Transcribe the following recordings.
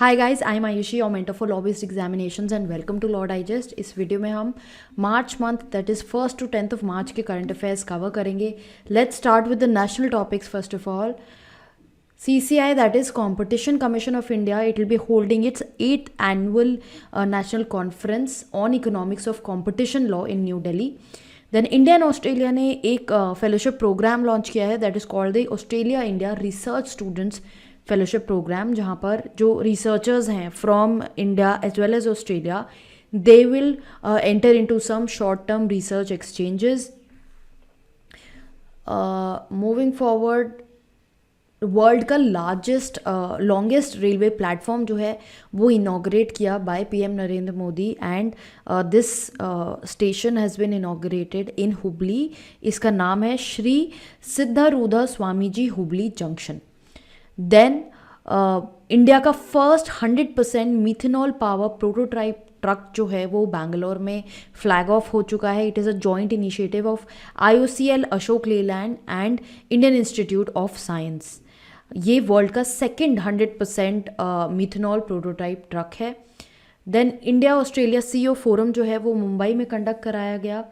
Hi guys, I am Ayushi और mentor for law based examinations and welcome to law digest. इस video में हम March month that is 1st to 10th of March के current affairs cover करेंगे। Let's start with the national topics. First of all, CCI, that is Competition Commission of India, it will be holding its 8th annual national conference on economics of competition law in New Delhi. Then India and Australia ने एक fellowship program launch किया है that is called the Australia India research students fellowship program, जहाँ पर जो researchers हैं from India as well as Australia they will enter into some short term research exchanges. Moving forward, world का largest longest railway platform जो है वो inaugurate किया by PM Narendra Modi and this station has been inaugurated in Hubli. इसका नाम है Shri Siddharudha Swami ji Hubli junction. Then India का first 100% methanol power prototype truck जो है वो बैंगलोर में फ्लैग ऑफ हो चुका है। It is a joint initiative of IOCL, Ashok Leyland and Indian Institute of Science. ये वर्ल्ड का सेकंड 100% मिथेनॉल प्रोटोटाइप ट्रक है। Then India Australia CEO forum जो है वो मुंबई में कंडक्ट कराया गया।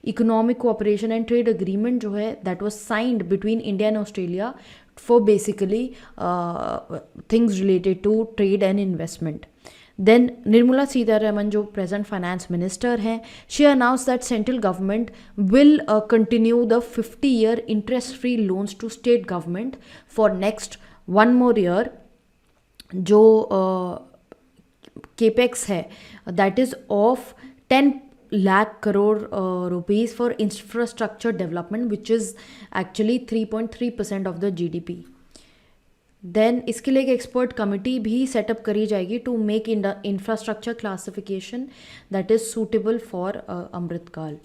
Economic cooperation and trade agreement जो है that was signed between India and Australia for basically things related to trade and investment. Then Nirmala Sitharaman, जो प्रेजेंट फाइनेंस मिनिस्टर हैं, she announced that central government will continue the 50-year interest-free loans to state government for next one more year। जो capex है that is of 10 lakh crore rupees for infrastructure development, which is actually 3.3% of the GDP। Then इसके लिए एक expert committee भी setup करी जाएगी to make infrastructure classification that is suitable for Amritkaal.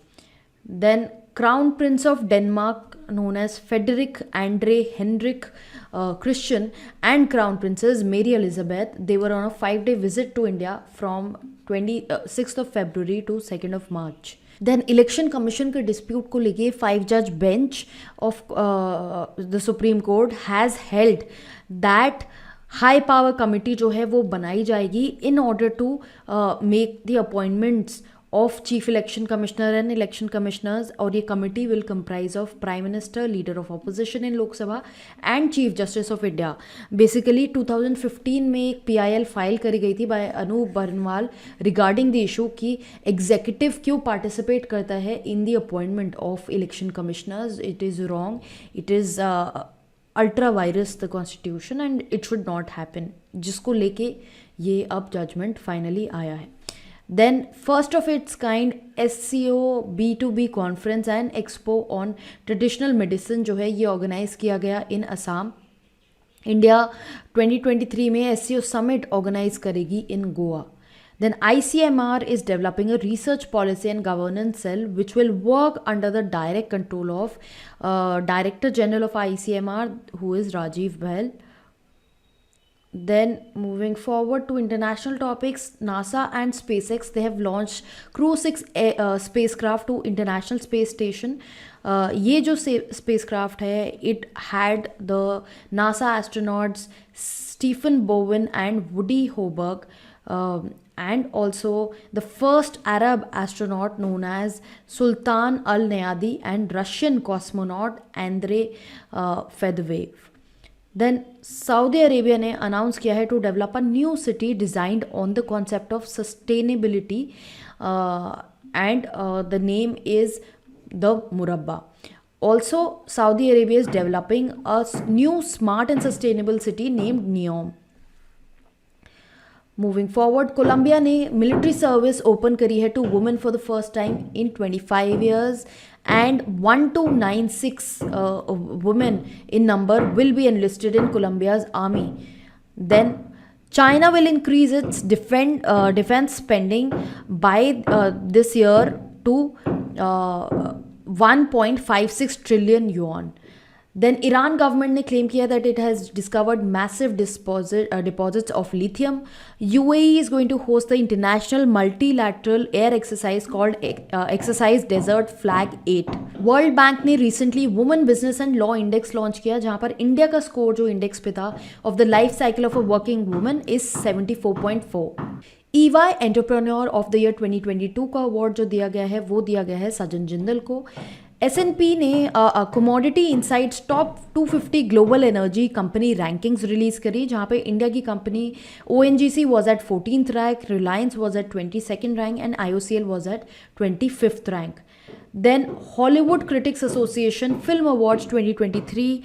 Then crown prince of Denmark known as Frederik Andre Henrik Christian and crown princess Mary Elizabeth, they were on a 5-day visit to India from 26th of February to 2nd of March। Then election commission के dispute को लेके 5-judge bench of the supreme court has held that high power committee जो है वो बनाई जाएगी in order to make the appointments of chief election commissioner and election commissioners. और ये committee will comprise of prime minister, leader of opposition in Lok Sabha and chief justice of India. Basically 2015 में एक PIL file करी गई थी by Anoop Barnwal regarding the issue कि executive क्यों participate करता है in the appointment of election commissioners. It is wrong, it is ultra vires the constitution and it should not happen, जिसको लेके ये अब जजमेंट फाइनली आया है। Then first of it's kind SCO B2B conference and expo on traditional medicine जो है ये organise किया गया इन असम। इंडिया 2023 में SCO समिट ऑर्गेनाइज करेगी इन Goa. Then ICMR is developing a research policy and governance cell which will work under the direct control of Director General of ICMR, who is Rajiv Bahl. Then moving forward to international topics, NASA and SpaceX, they have launched Crew 6 spacecraft to International Space Station. ये जो spacecraft है, it had the NASA astronauts Stephen Bowen and Woody Hoburg, and also the first Arab astronaut known as Sultan Al Nayadi and Russian cosmonaut Andrei Fedorov। Then Saudi Arabia ने announce किया है to develop a new city designed on the concept of sustainability and the name is the Murabba. Also, Saudi Arabia is developing a new smart and sustainable city named NEOM। Moving forward, Colombia ने military service open करी है to women for the first time in 25 years and 1296 women in number will be enlisted in Colombia's army. Then China will increase its defense spending by this year to 1.56 trillion yuan। Then Iran government ने claim किया that it has discovered massive deposits of lithium. UAE is going to host the international multilateral air exercise called Exercise Desert Flag 8. World Bank ने recently Women Business and Law Index launch किया, जहाँ पर India का score जो index पे था of the life cycle of a working woman is 74.4. EY entrepreneur of the year 2022 का award जो दिया गया है वो दिया गया है सजन जिंदल को. S&P ने commodity insights top 250 global energy company rankings release करी, जहाँ पे इंडिया की company ONGC was at 14th rank, Reliance was at 22nd rank and IOCL was at 25th rank. Then Hollywood critics association film awards 2023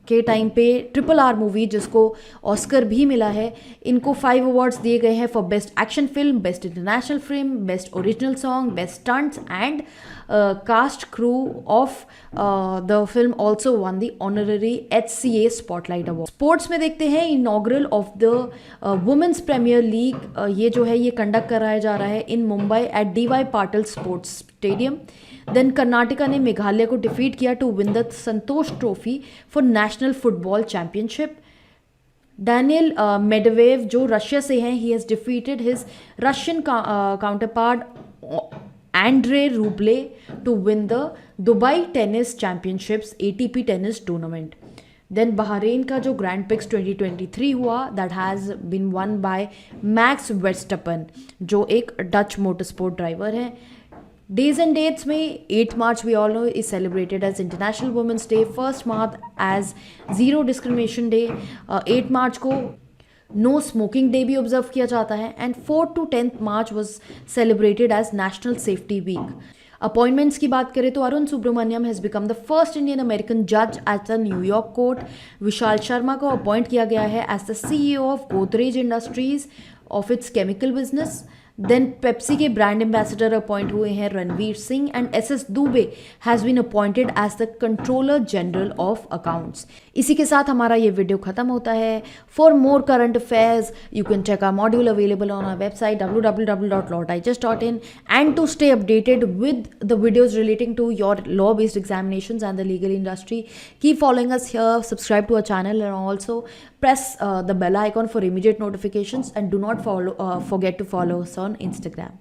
के time पे RRR movie जिसको Oscar भी मिला है, इनको 5 अवार्ड्स दिए गए हैं for best action film, best international film, best original song, best stunts and cast crew of the film also won the honorary HCA spotlight award. Sports में देखते हैं inaugural of the women's premier league, ये जो है ये conduct कराया जा रहा है in Mumbai at DY Patil sports stadium. Then Karnataka ने मेघालय को डिफीट किया to win the Santosh trophy for national football championship. Daniil Medvedev जो रशिया से हैं, he has defeated his Russian counterpart Andrey Rublev to win the Dubai tennis championships ATP tennis tournament. Then Bahrain का जो grand prix 2023 हुआ that has been won by Max Verstappen जो एक Dutch motorsport driver हैं. Days and dates में 8 March we all know is celebrated as international women's day, 1 March as zero discrimination day, 8 March को no smoking day भी observe किया जाता है and 4th to 10th March was celebrated as national safety week. Appointments की बात करें तो Arun Subramanian has become the first Indian American जज at the New York court. Vishal Sharma को अपॉइंट किया गया है as the CEO of Godrej industries of its chemical business. Then Pepsi के ब्रांड एम्बेसडर अपॉइंट हुए हैं Ranveer Singh and SS Dubey has been appointed as the controller general of accounts. इसी के साथ हमारा ये वीडियो खत्म होता है. For more current affairs you can check our module available on our website www.lawdigest.in and to stay updated with the videos relating to your law based examinations and the legal industry, keep following us here, subscribe to our channel and also press the bell icon for immediate notifications and do not forget to follow us on Instagram.